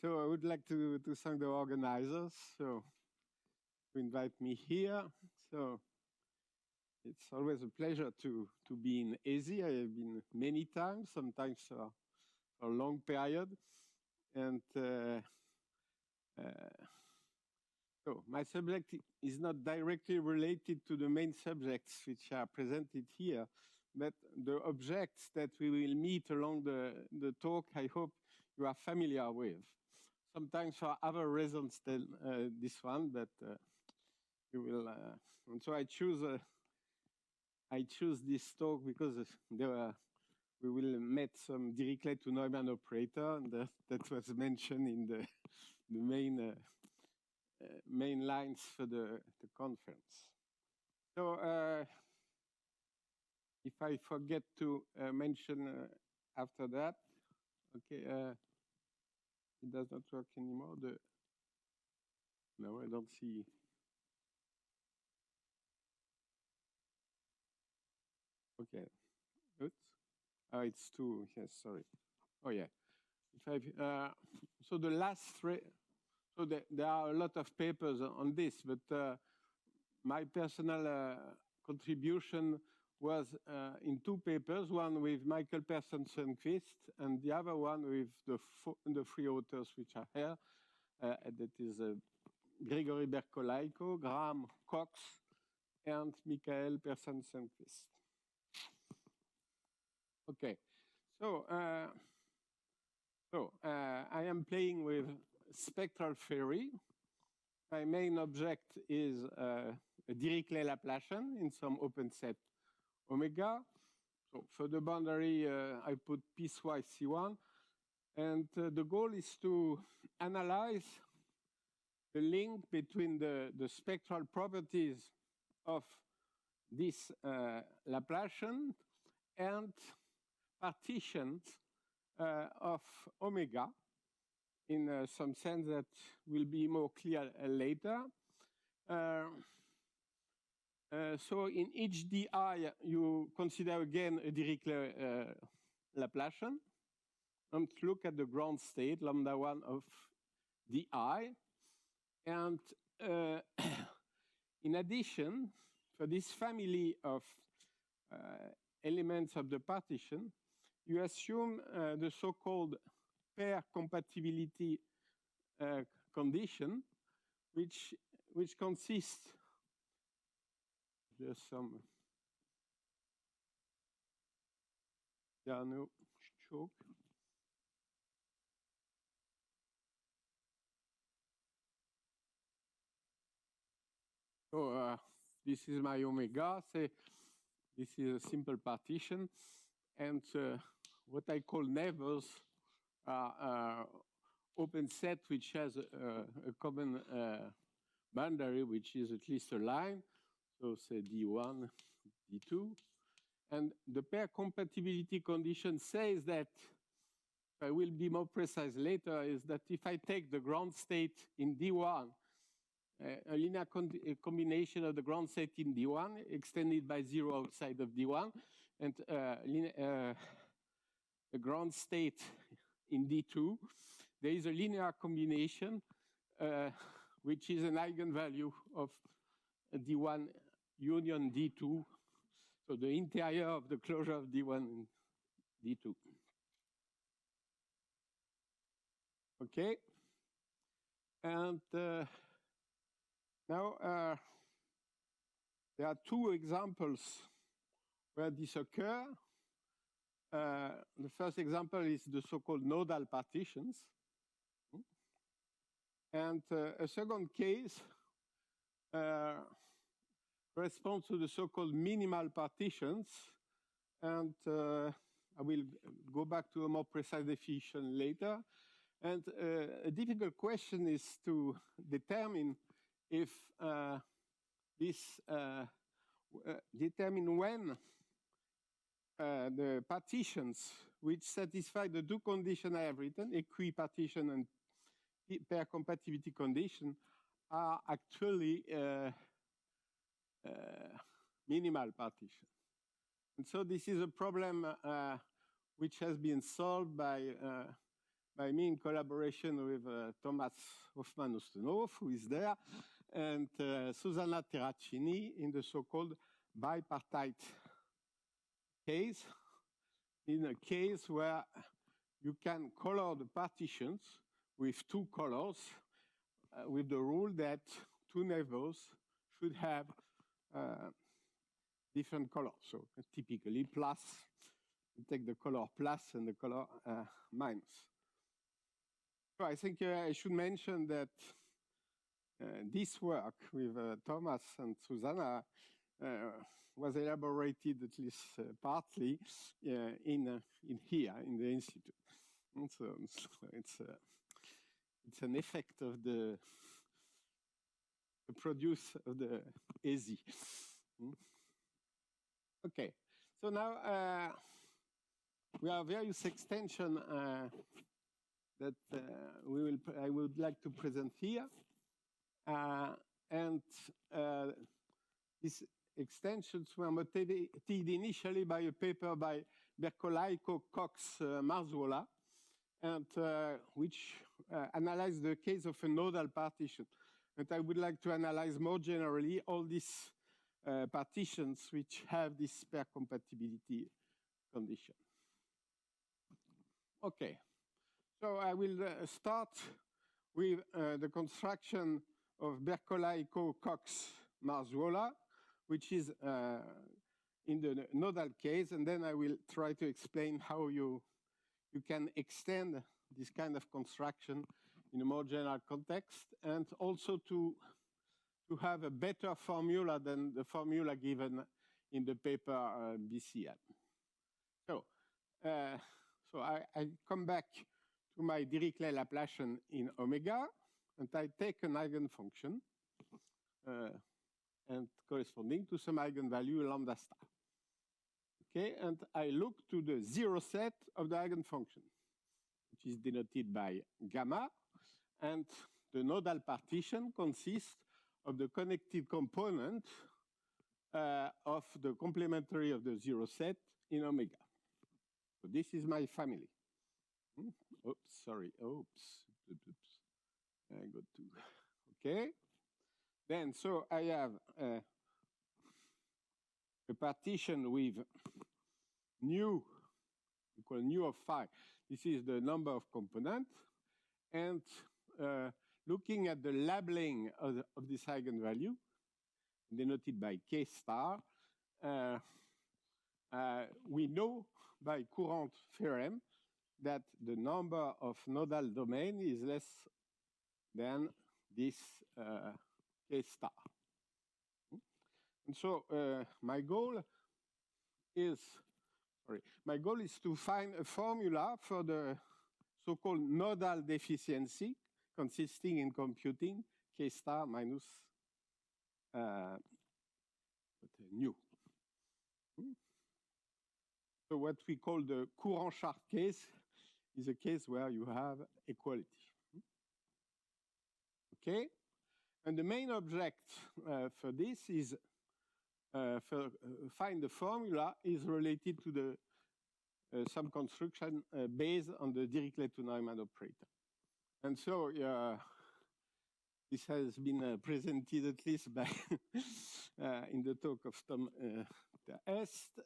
So I would like to thank the organizers to invite me here. So it's always a pleasure to be in ESI. I have been many times, sometimes for a long period. And so my subject is not directly related to the main subjects which are presented here, but the objects that we will meet along the talk, I hope you are familiar with. Sometimes for other reasons than this one, but you will. And so I choose this talk because we will meet some Dirichlet-to-Neumann operator, and that was mentioned in the main lines for the conference. So if I forget to mention after that, okay, it does not work anymore. No, I don't see. Okay, oops. Oh, it's two. Yes, sorry. Oh yeah. So the last three. So there are a lot of papers on this, but my personal contribution was in two papers, one with Michael Persson-Sundqvist and the other one with the three authors which are here. That is Gregory Berkolaiko, Graham Cox, and Michael Persson-Sundqvist. Okay, so I am playing with spectral theory. My main object is a Dirichlet-Laplacian in some open set omega. So for the boundary, I put piecewise C1. And the goal is to analyze the link between the spectral properties of this Laplacian and partitions of omega in some sense that will be more clear later. So in each di, you consider again a Dirichlet Laplacian and look at the ground state, lambda 1 of di. And in addition, for this family of elements of the partition, you assume the so-called pair compatibility condition, which consists just some no choke. So this is my omega. Say this is a simple partition, and what I call neighbors are open set which has a common boundary, which is at least a line. So say D1, D2. And the pair compatibility condition says that, I will be more precise later, is that if I take the ground state in D1, a linear combination of the ground state in D1 extended by 0 outside of D1, and the ground state in D2, there is a linear combination which is an eigenvalue of D1 union D2, so the interior of the closure of D1 and D2. Okay, and now there are two examples where this occurs. The first example is the so-called nodal partitions. And a second case corresponds to the so-called minimal partitions. And I will go back to a more precise definition later. And a difficult question is to determine if determine when the partitions which satisfy the two conditions I have written, equipartition and pair compatibility condition, are actually minimal partition. And so this is a problem which has been solved by by me in collaboration with Thomas Hoffmann-Ostenhof, who is there, and Susanna Terracini in the so-called bipartite case, in a case where you can color the partitions with two colors, with the rule that two neighbors should have different colors. So typically plus, you take the color plus and the color minus. So I think I should mention that this work with Thomas and Susanna was elaborated, at least partly, in here in the institute. And so it's an effect of the produce of the ESI. Okay, so now we have various extensions that I would like to present here. And these extensions were motivated initially by a paper by Bercolaiko, Cox, Marzuola, and which analyzed the case of a nodal partition. And I would like to analyze more generally all these partitions which have this pair compatibility condition. Okay, so I will start with the construction of Bercolaiko, Cox, Marzuola, which is in the nodal case, and then I will try to explain how you can extend this kind of construction in a more general context, and also to have a better formula than the formula given in the paper BCM. So I come back to my Dirichlet-Laplacian in omega, and I take an eigenfunction and corresponding to some eigenvalue lambda star. Okay, and I look to the zero set of the eigenfunction, which is denoted by gamma, and the nodal partition consists of the connected component of the complementary of the zero set in omega. So this is my family. Oops, sorry, oops. I got to, okay. Then, so I have a partition with nu equal nu of phi. This is the number of components. And looking at the labeling of this eigenvalue, denoted by K star, we know by Courant theorem that the number of nodal domain is less than this K star. And so my goal is to find a formula for the so-called nodal deficiency, consisting in computing K star minus nu. So what we call the Courant-Chart case is a case where you have equality. Okay, and the main object for this is find the formula is related to the some construction based on the Dirichlet-to-Neumann operator. And so this has been presented at least by in the talk of Tom Est.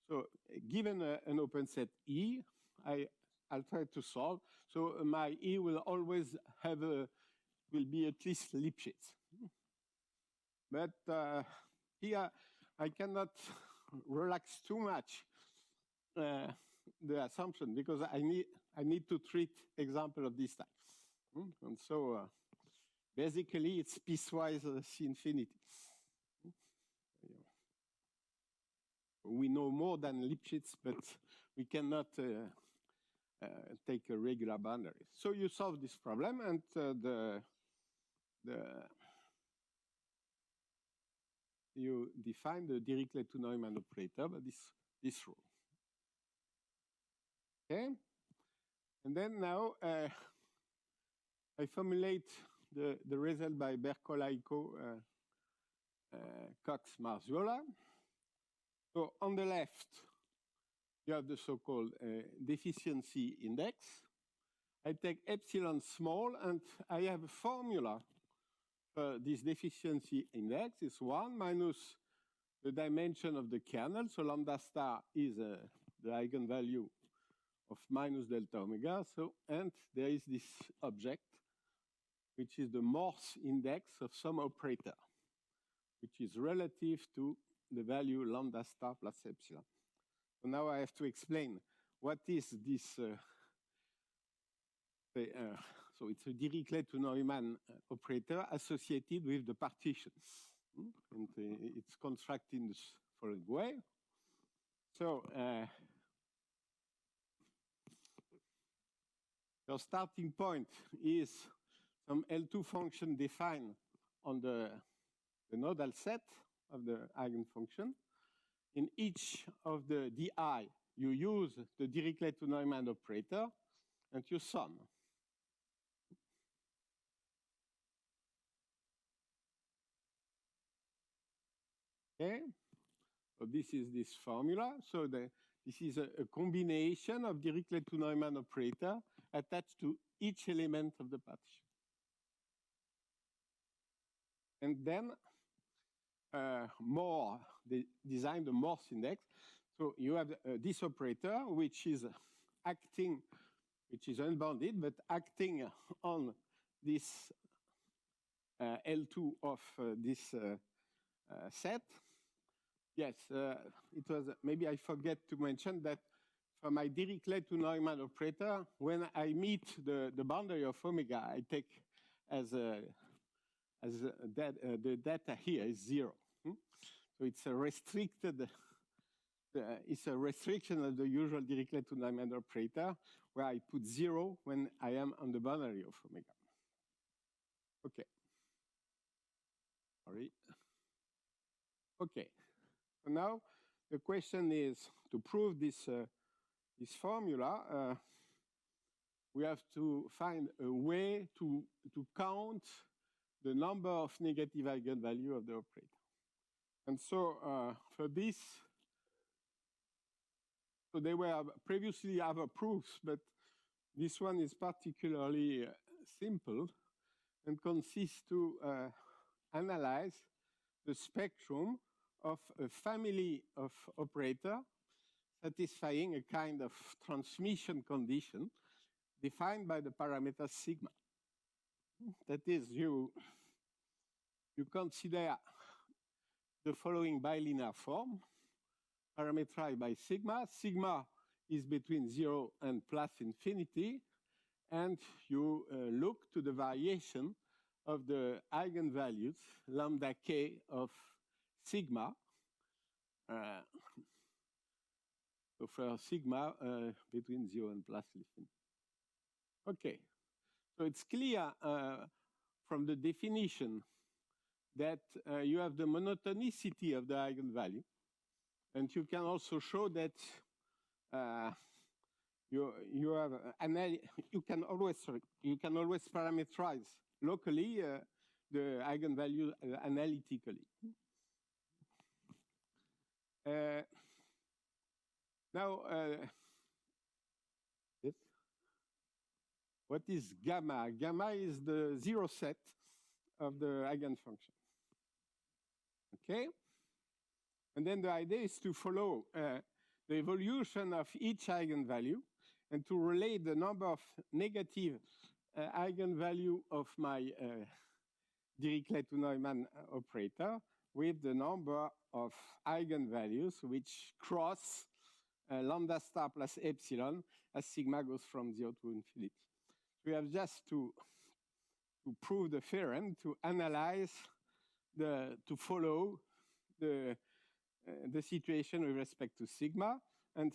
So given an open set E, I'll try to solve. So my E will always have will be at least Lipschitz. But here I cannot relax too much the assumption, because I need to treat example of this type. And so basically it's piecewise C infinity. We know more than Lipschitz, but we cannot take a regular boundary. So you solve this problem, and you define the Dirichlet-to-Neumann operator by this rule. Okay, and then now I formulate the result by Bercolaiko, Cox, Marzuola. So on the left, you have the so-called deficiency index. I take epsilon small, and I have a formula for this deficiency index. It's 1 minus the dimension of the kernel. So lambda star is the eigenvalue of minus delta omega. So, and there is this object, which is the Morse index of some operator, which is relative to the value lambda star plus epsilon. So now I have to explain what is this. So it's a Dirichlet-to-Neumann operator associated with the partitions. And it's constructed in the following way. So your starting point is some L2 function defined on the nodal set of the eigenfunction. In each of the DI, you use the Dirichlet-to-Neumann operator, and you sum. Okay, so this is this formula. So this is a combination of Dirichlet-to-Neumann operator attached to each element of the partition. And then they design the Morse index. So you have this operator, which is acting, which is unbounded, but acting on this L2 of this set. Yes, it was, maybe I forget to mention that for my Dirichlet-to-Neumann operator, when I meet the boundary of omega, I take as the data here is 0. So it's a restricted, it's a restriction of the usual Dirichlet-to-Neumann operator, where I put 0 when I am on the boundary of omega. Okay. Sorry. Okay. So now the question is to prove this this formula. We have to find a way to count the number of negative eigenvalue of the operator. And so for this, so they were previously other proofs, but this one is particularly simple and consists to analyze the spectrum of a family of operator satisfying a kind of transmission condition defined by the parameter sigma. That is, you consider the following bilinear form, parameterized by sigma. Sigma is between 0 and plus infinity, and you look to the variation of the eigenvalues, lambda k of sigma. So for sigma between 0 and plus infinity. Okay, so it's clear from the definition that you have the monotonicity of the eigenvalue, and you can also show that you have you can always parameterize locally the eigenvalue analytically. Now, yes. What is gamma? Gamma is the 0 set of the eigenfunction. Okay? And then the idea is to follow the evolution of each eigenvalue and to relate the number of negative eigenvalue of my Dirichlet-to-Neumann operator with the number of eigenvalues which cross lambda star plus epsilon as sigma goes from 0 to infinity. We have just to prove the theorem, to analyze to follow the situation with respect to sigma, and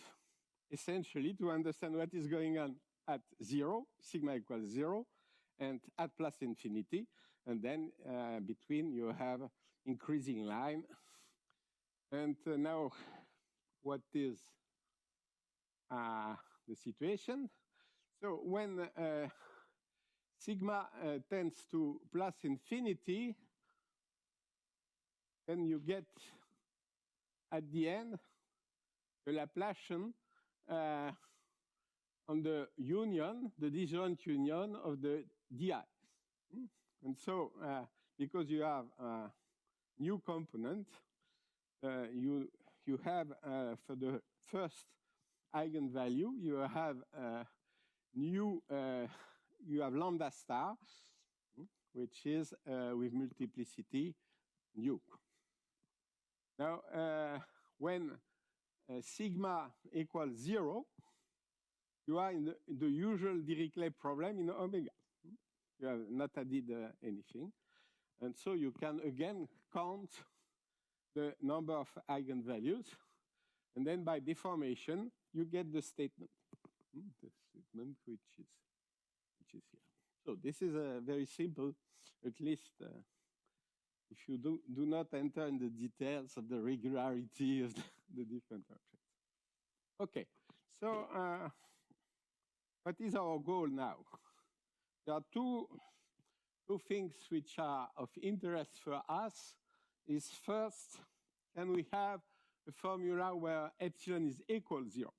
essentially to understand what is going on at 0, sigma equals 0, and at plus infinity. And then between you have increasing line. And now what is the situation? So when sigma tends to plus infinity, then you get at the end the Laplacian on on the union, the disjoint union of the di. And so, because you have a new component, you have for the first eigenvalue, you have you have lambda star, which is with multiplicity nu. Now, when sigma equals 0, you are in the usual Dirichlet problem in omega. You have not added anything. And so you can again count the number of eigenvalues. And then by deformation, you get the statement. The statement which is here. So this is very simple, at least if you do not enter in the details of the regularity of the different objects. Okay, so what is our goal now? There are two things which are of interest for us. Is first, can we have a formula where epsilon is equal to 0?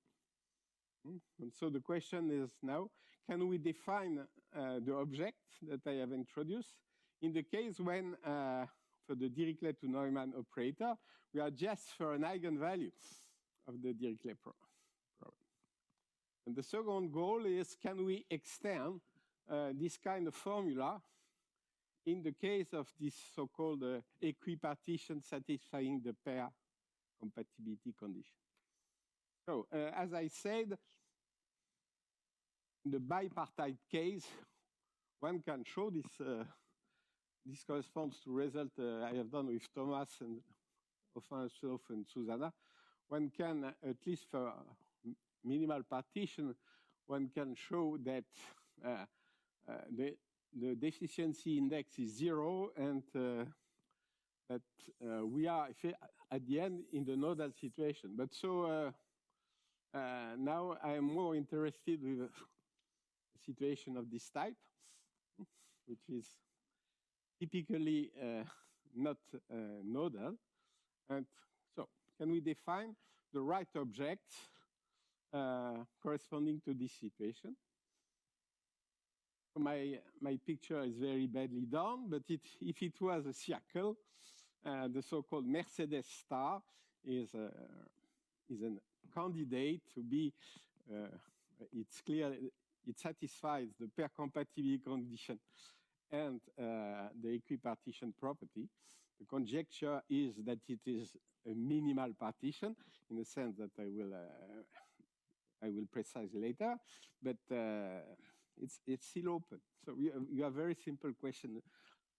And so the question is now, can we define the object that I have introduced in the case when, for the Dirichlet-to-Neumann operator, we are just for an eigenvalue of the Dirichlet problem. And the second goal is, can we extend this kind of formula in the case of this so-called equipartition satisfying the pair compatibility condition? So, as I said, in the bipartite case, one can show this. This corresponds to result I have done with Thomas and Ofanasov and Susanna. One can, at least for minimal partition, one can show that the deficiency index is 0 and that we are at the end in the nodal situation. But so now I am more interested with a situation of this type, which is typically not nodal. And so can we define the right object corresponding to this situation? My picture is very badly done, but if it was a circle, the so-called Mercedes star is a candidate to be, it's clear, it satisfies the pair compatibility condition and the equipartition property. The conjecture is that it is a minimal partition in the sense that I will precise later, but it's still open. So you have very simple question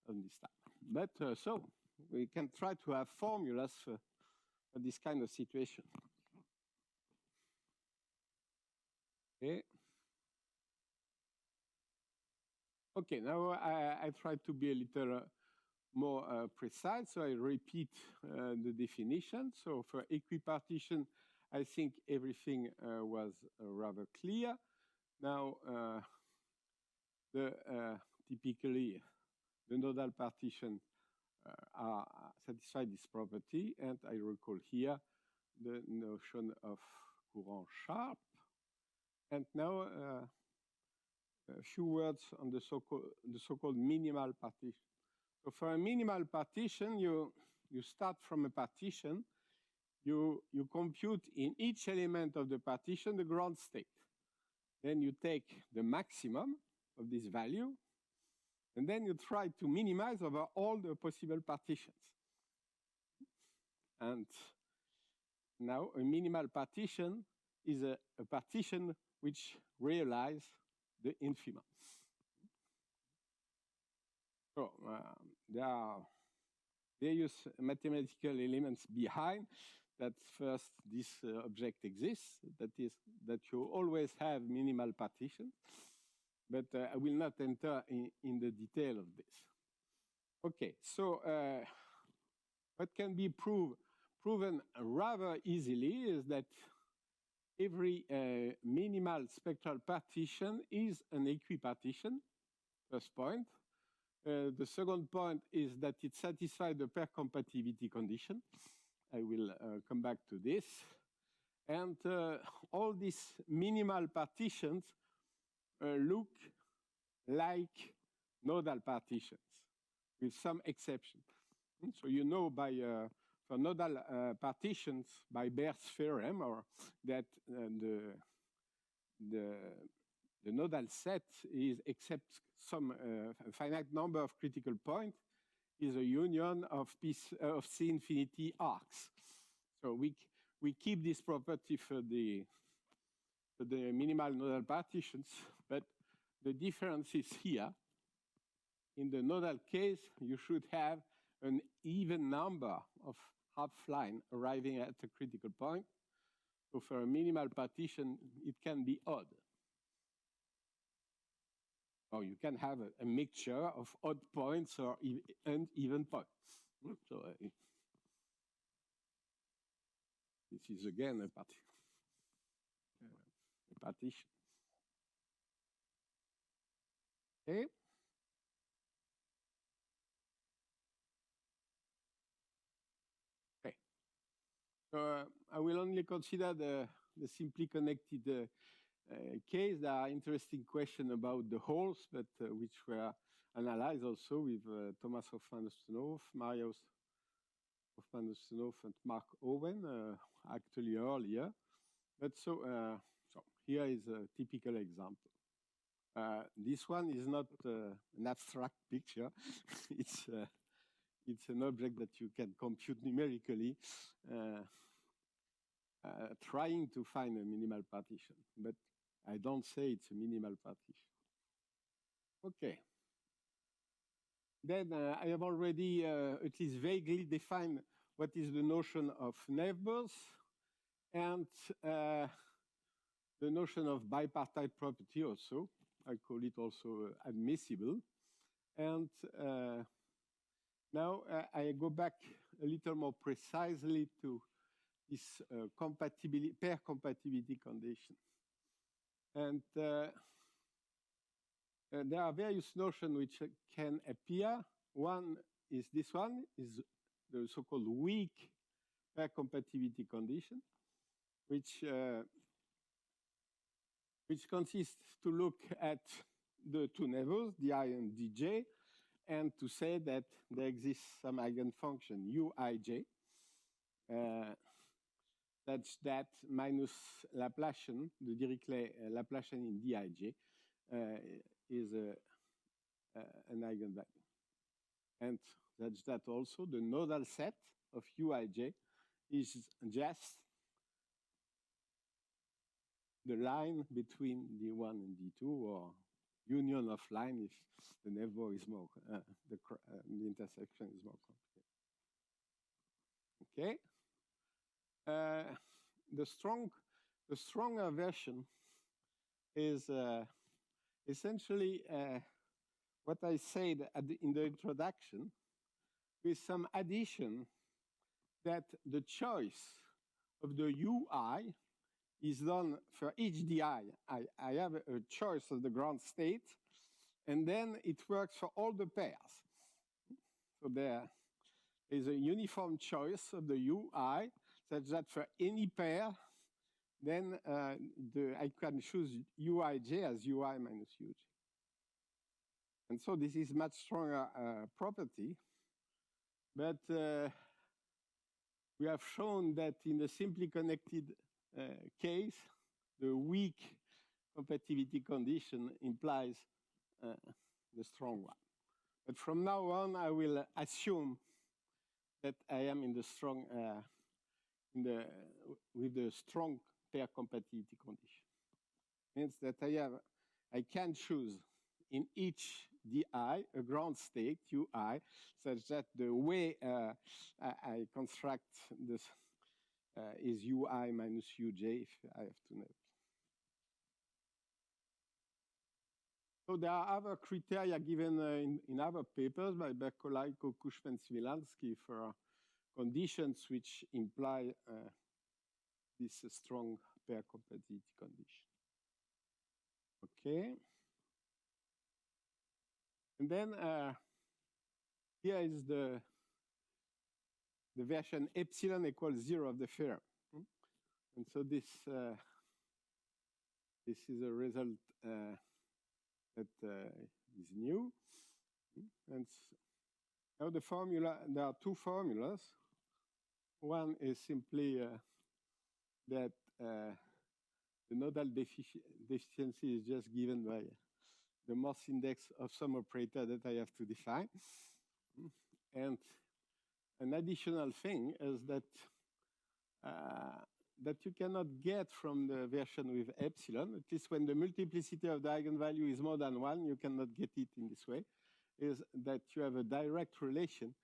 on this type. But so we can try to have formulas for this kind of situation. Okay. Okay, now I try to be a little more precise, so I repeat the definition. So for equipartition, I think everything was rather clear. Now, typically, the nodal partition satisfy this property, and I recall here the notion of courant sharp. And now, a few words on the so-called minimal partition. So for a minimal partition, you start from a partition, you compute in each element of the partition the ground state. Then you take the maximum of this value, and then you try to minimize over all the possible partitions. And now a minimal partition is a partition which realizes the infima. So there are various mathematical elements behind that. First, this object exists, that is, that you always have minimal partition, but I will not enter in the detail of this. Okay, so what can be proven rather easily is that every minimal spectral partition is an equipartition, first point. The second point is that it satisfies the pair compatibility condition. I will come back to this. And all these minimal partitions look like nodal partitions with some exception. So you know by for nodal partitions by Bayes' theorem, or that the nodal set is, except some finite number of critical points, is a union of C infinity arcs. So we keep this property for the minimal nodal partitions, but the difference is here. In the nodal case, you should have an even number of half-line arriving at a critical point. So for a minimal partition, it can be odd. Or you can have a mixture of odd points or and even points. So this is again a partition. Okay. Okay. So I will only consider the simply connected case. There are interesting questions about the holes, but which were analyzed also with Thomas Hofmann-Ostenhoff, Marius Hofmann-Ostenhoff, and Mark Owen, actually earlier. But so here is a typical example. This one is not an abstract picture. It's an object that you can compute numerically, trying to find a minimal partition. But I don't say it's a minimal partition. Okay. Then I have already at least vaguely defined what is the notion of neighbors and the notion of bipartite property also. I call it also admissible. And now I go back a little more precisely to this pair compatibility condition. And there are various notions which can appear. One is this one, is the so-called weak pair compatibility condition, which consists to look at the two neighbors, di and dj, and to say that there exists some eigenfunction uij, such that minus Laplacian, the Dirichlet-Laplacian in dij, is an eigenvalue. And such that also the nodal set of uij is just the line between d1 and d2, or union of line if the neighbor is more, the intersection is more complicated. Okay. The stronger version is essentially what I said in the introduction, with some addition that the choice of the ui is done for each di. I have a choice of the ground state, and then it works for all the pairs. So there is a uniform choice of the ui, such that for any pair, then I can choose uij as ui minus uj. And so this is much stronger property. But we have shown that in the simply connected case, the weak compatibility condition implies the strong one. But from now on, I will assume that I am in the strong, with the strong pair compatibility condition. Means that I can choose in each di a ground state ui, such that the way I construct this is ui minus uj if I have two neighbors. So there are other criteria given in other papers by Berkolaiko, Cushman, Swilansky for conditions which imply this strong pair compatibility condition. Okay. And then here is the version epsilon equals 0 of the theorem. And so this is a result that is new. And now the formula, there are two formulas. One is simply that the nodal deficiency is just given by the Morse index of some operator that I have to define. And an additional thing is that that you cannot get from the version with epsilon, at least when the multiplicity of the eigenvalue is more than 1, you cannot get it in this way, is that you have a direct relation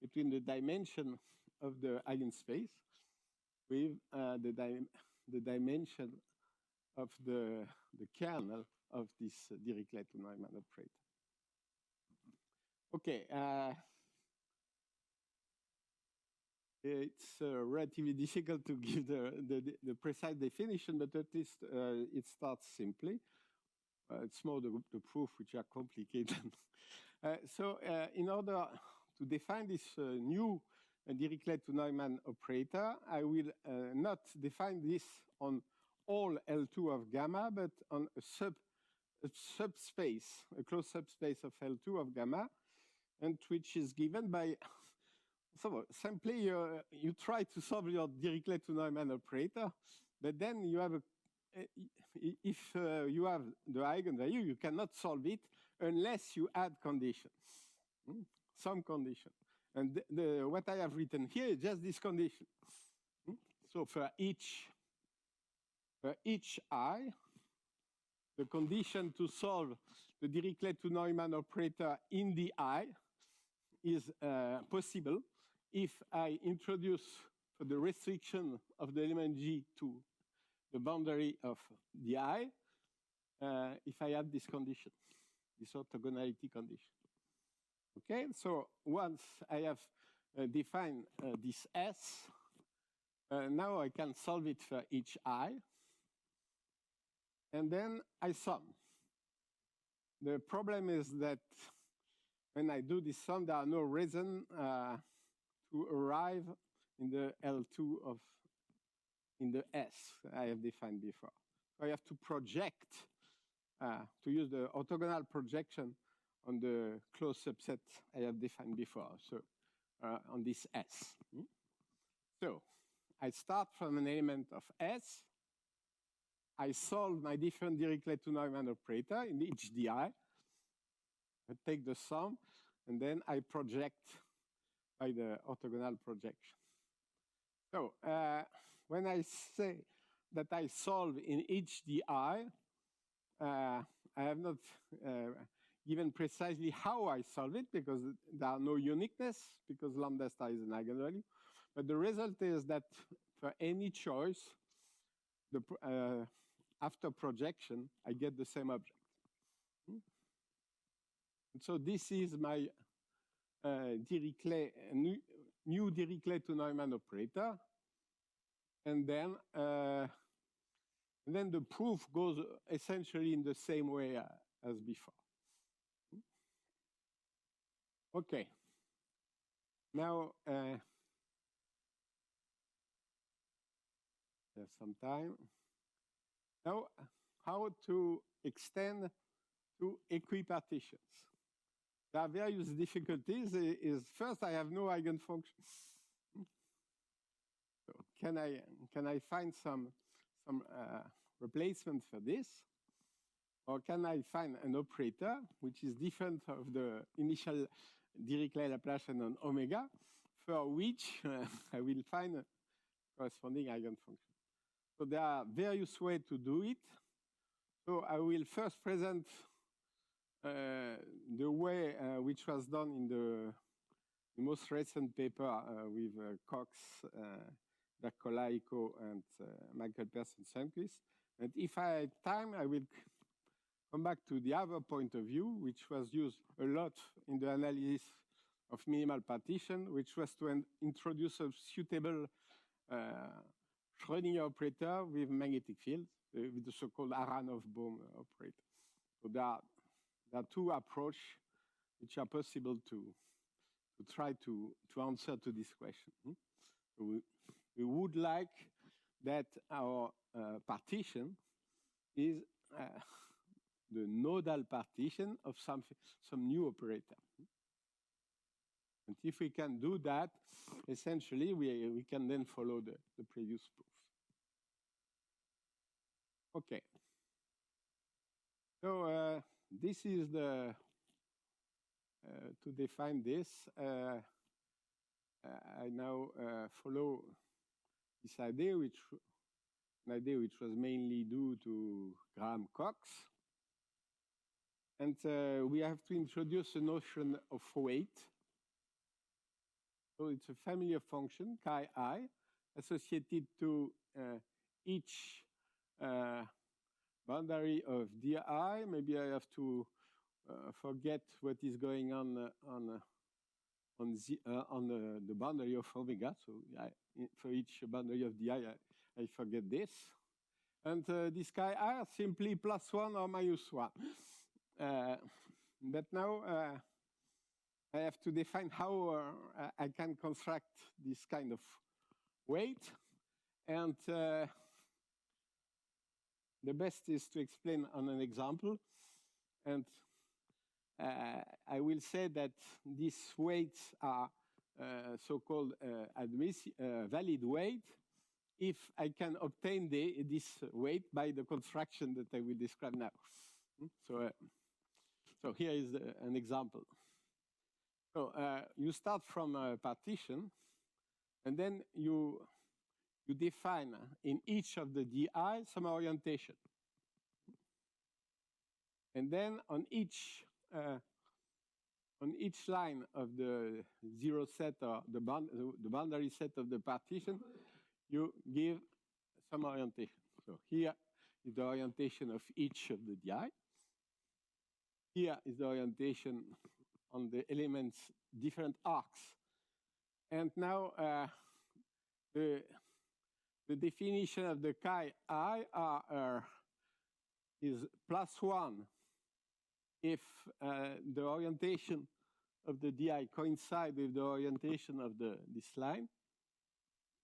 between the dimension of the eigenspace with the dimension of the kernel of this Dirichlet-to-Neumann operator. Okay. It's relatively difficult to give the precise definition, but at least it starts simply. It's more the proof which are complicated. So in order to define this new Dirichlet-to-Neumann operator, I will not define this on all L2 of gamma, but on a subspace, a closed subspace of L2 of gamma, and which is given by, so simply you try to solve your Dirichlet-to-Neumann operator, but then you have if you have the eigenvalue, you cannot solve it unless you add conditions, some condition. And what I have written here is just this condition. So for each I, the condition to solve the Dirichlet-to-Neumann operator in the I is possible if I introduce the restriction of the element G to the boundary of the I, if I add this condition, this orthogonality condition. Okay, so once I have defined this S, now I can solve it for each I, and then I sum. The problem is that when I do this sum, there are no reason to arrive in the L2 of, in the S I have defined before. So I have to project, to use the orthogonal projection on the closed subset I have defined before, so on this S. So I start from an element of S. I solve my different Dirichlet-to-Neumann operator in each di. I take the sum, and then I project by the orthogonal projection. So when I say that I solve in each di, I have not given precisely how I solve it, because there are no uniqueness, because lambda star is an eigenvalue. But the result is that for any choice, after projection, I get the same object. And so this is my new Dirichlet-to-Neumann operator. And then the proof goes essentially in the same way as before. Okay. Now, there's some time. Now, how to extend to equipartitions? There are various difficulties. First, I have no eigenfunctions. So can I find some replacement for this? Or can I find an operator which is different of the initial Dirichlet-Laplacian on omega, for which I will find a corresponding eigenfunction? So there are various ways to do it. So I will first present the way which was done in the most recent paper with Cox, Bercolaiko, and Michael Persson-Sundquist. And if I have time, I will come back to the other point of view, which was used a lot in the analysis of minimal partition, which was to introduce a suitable Schrödinger operator with magnetic fields, with the so-called Aranov-Bohm operator. So there are two approaches which are possible to try to answer to this question. We would like that our partition is the nodal partition of some new operator. And if we can do that, essentially, we can then follow the previous proof. Okay. So this is the, to define this, I now follow this idea, which was mainly due to Graham Cox. And we have to introduce a notion of weight. So it's a family of functions, chi I, associated to each boundary of di. Maybe I have to forget what is going on the boundary of omega. So for each boundary of di, I forget this. And this chi I are simply +1 or -1. But now I have to define how I can construct this kind of weight. And the best is to explain on an example. And I will say that these weights are so-called valid weight if I can obtain this weight by the construction that I will describe now. So here is an example. So you start from a partition, and then you define in each of the di some orientation. And then on each line of the zero set or the boundary set of the partition, you give some orientation. So here is the orientation of each of the di. Here is the orientation on the elements, different arcs. And now the definition of the chi I is +1 if the orientation of the di coincide with the orientation of this line,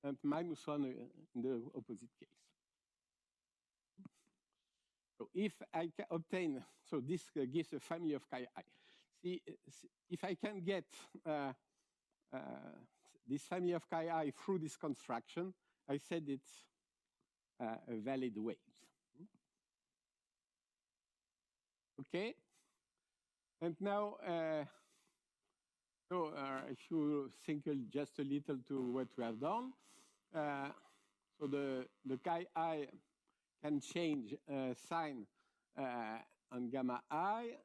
and -1 in the opposite case. So if I can obtain, so this gives a family of chi I. See, if I can get this family of chi I through this construction, I said it's a valid weight. Okay? And now, if you think just a little to what we have done, so the chi I can change sign on gamma I.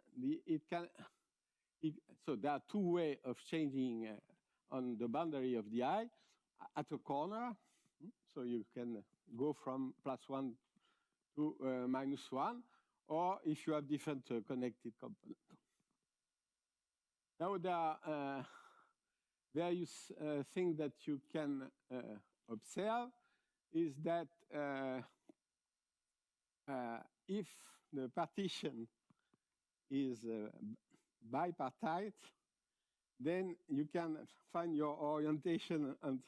So there are two ways of changing on the boundary of the I at a corner. So you can go from +1 to -1, or if you have different connected components. Now there are various things that you can observe is that if the partition is bipartite, then you can find your orientation and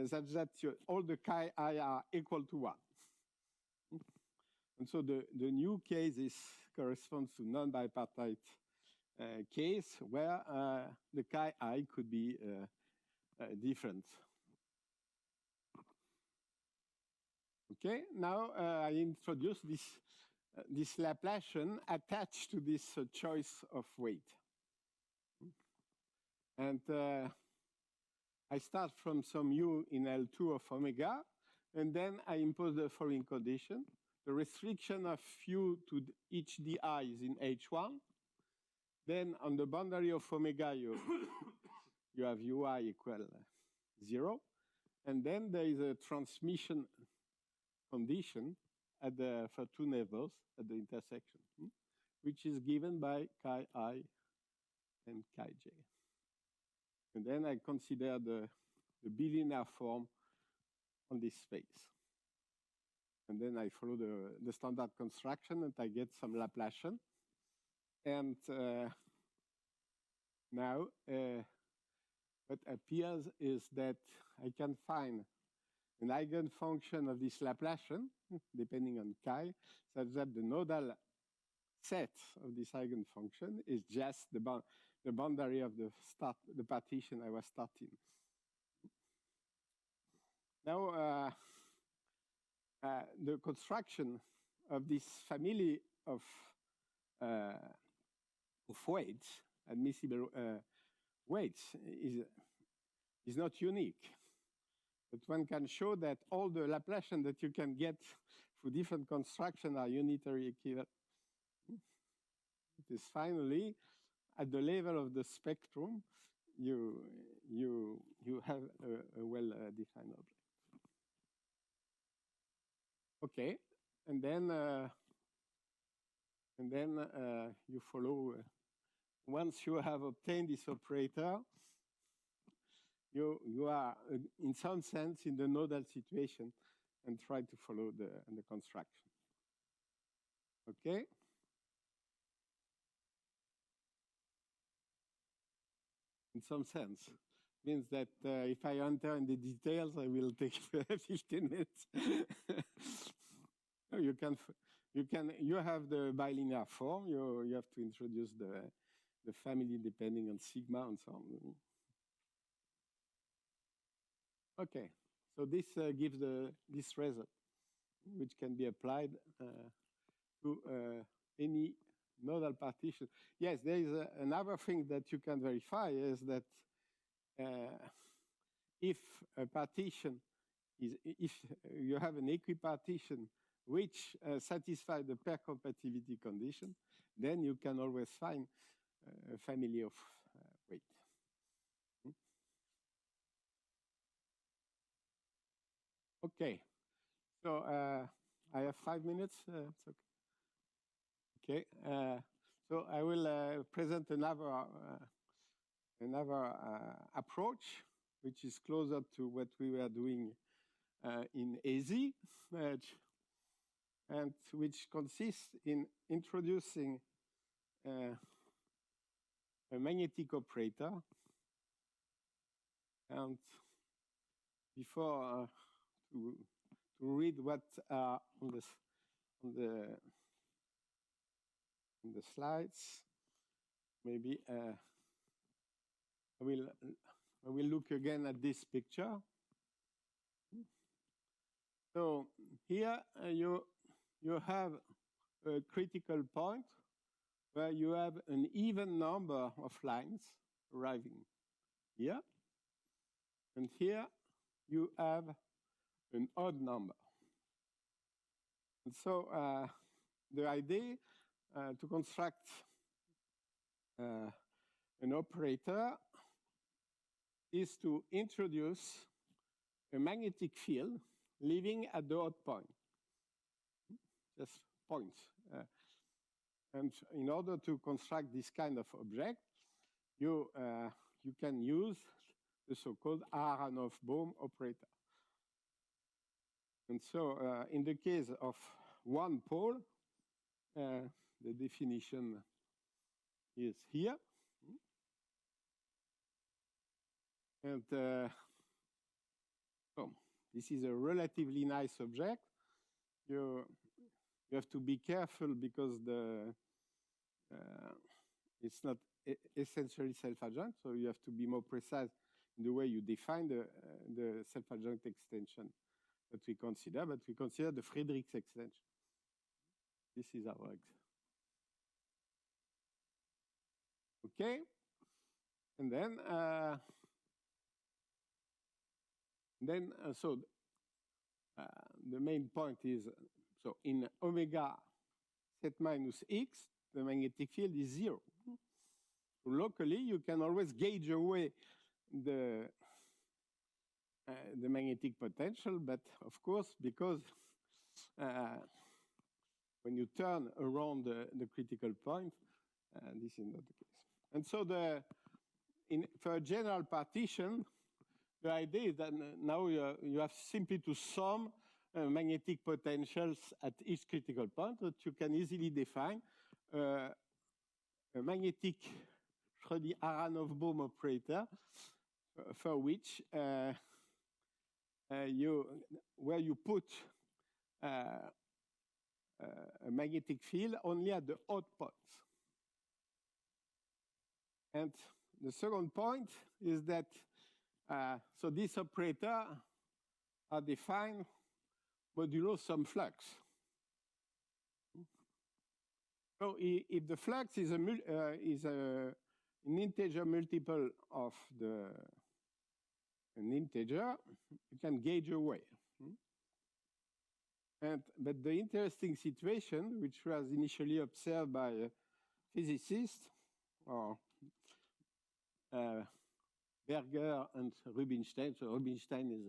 such that all the chi I are equal to 1. And so the new case corresponds to non-bipartite case where the chi I could be different. Okay, now I introduce this Laplacian attached to this choice of weight. And I start from some u in L2 of omega, and then I impose the following condition. The restriction of u to each di is in H1. Then on the boundary of omega, you have ui equal 0. And then there is a transmission condition for two neighbors at the intersection, which is given by chi I and chi j. And then I consider the bilinear form on this space. And then I follow the standard construction, and I get some Laplacian. And now what appears is that I can find an eigenfunction of this Laplacian, depending on chi, such that the nodal set of this eigenfunction is just the boundary of the partition I was starting. Now, the construction of this family of weights, admissible weights, is not unique. But one can show that all the Laplacian that you can get for different construction are unitary equivalent. It is finally, at the level of the spectrum, you have a well-defined object. Okay, and then you follow. Once you have obtained this operator, you are, in some sense, in the nodal situation, and try to follow the construction. Okay. In some sense, means that if I enter in the details, I will take 15 minutes. No, you have the bilinear form. You have to introduce the family depending on sigma and so on. Okay, so this gives this result, which can be applied to any nodal partition. Yes, there is another thing that you can verify is that if a partition is, if you have an equipartition which satisfies the pair compatibility condition, then you can always find a family of weight. Okay, so I have 5 minutes. It's okay. Okay, so I will present another approach, which is closer to what we were doing in ESI, and which consists in introducing a magnetic operator. And before to read what are on the slides, maybe I will look again at this picture. So here you have a critical point where you have an even number of lines arriving here, and here you have an odd number. And so the idea to construct an operator is to introduce a magnetic field living at the odd point, just points. And in order to construct this kind of object, you can use the so-called Aharonov-Bohm operator. And so in the case of one pole, the definition is here. And so this is a relatively nice object. You have to be careful because it's not essentially self-adjoint, so you have to be more precise in the way you define the self-adjoint extension that we consider, but we consider the Friedrichs extension. This is our example. Okay, and then so the main point is, so in omega z minus x, the magnetic field is 0. So locally, you can always gauge away the magnetic potential, but of course, because when you turn around the critical point, this is not the case. And so for a general partition, the idea is that now you have simply to sum magnetic potentials at each critical point, that you can easily define a magnetic Schrödinger-Aharonov-Bohm operator for which where you put a magnetic field only at the odd points. And the second point is that, so this operator are defined modulo some flux. So if the flux is an integer multiple of an integer, you can gauge away. But the interesting situation, which was initially observed by a physicist, or Berger and Rubinstein, so Rubinstein is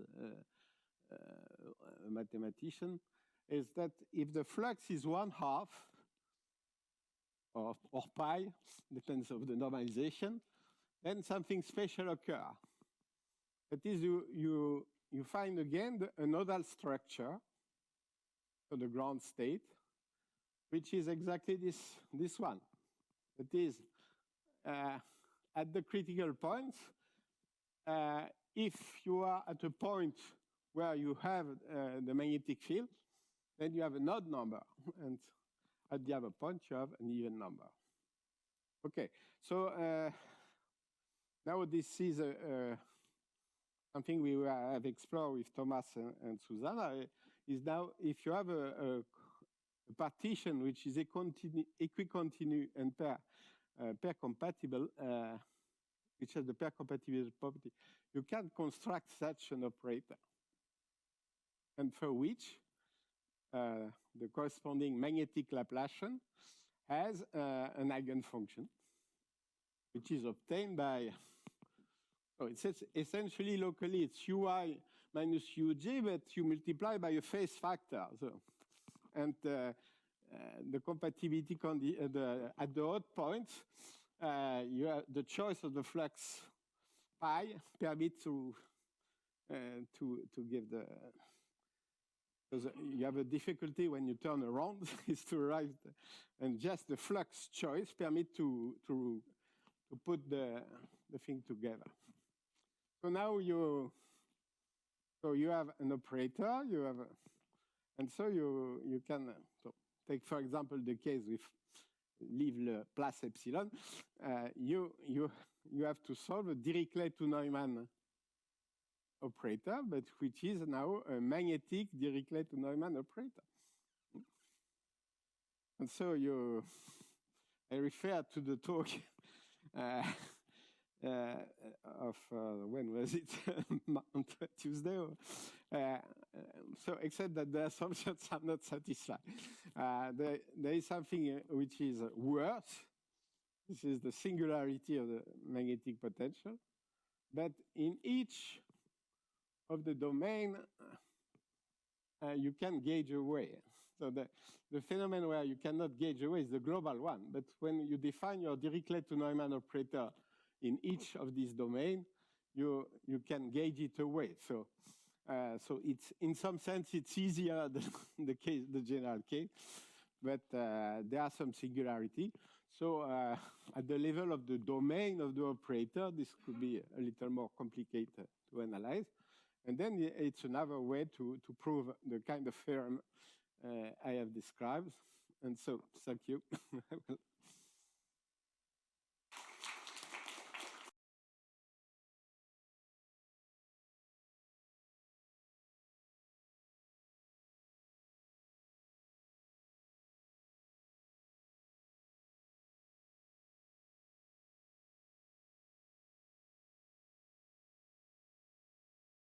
a mathematician, is that if the flux is 1/2, or pi, depends on the normalization, then something special occurs. That is, you find again a nodal structure for the ground state, which is exactly this one. That is, at the critical points, if you are at a point where you have the magnetic field, then you have an odd number, and at the other point you have an even number. Okay, so now this is something we have explored with Thomas and Susanna. Is now if you have a partition which is equicontinue and pair compatible, which has the pair compatibility property, you can construct such an operator, and for which the corresponding magnetic Laplacian has an eigenfunction, which is obtained by, so it says essentially locally it's ui minus uj, but you multiply by a phase factor. So, and the compatibility at the odd points, you have the choice of the flux pi permit to give the, because you have a difficulty when you turn around is to arrive, and just the flux choice permit to put the thing together. So now you have an operator, you have, and so you can so take for example the case with leave le plus epsilon. You have to solve a Dirichlet-to-Neumann operator, but which is now a magnetic Dirichlet-to-Neumann operator. And so I refer to the talk of when was it? On Tuesday. So except that the assumptions are not satisfied. There is something which is worse. This is the singularity of the magnetic potential. But in each of the domain, you can gauge away. So the phenomenon where you cannot gauge away is the global one. But when you define your Dirichlet-to-Neumann operator in each of these domains, you can gauge it away. So it's in some sense it's easier than the general case, but there are some singularity. So at the level of the domain of the operator, this could be a little more complicated to analyze. And then it's another way to prove the kind of theorem I have described. And so, thank you.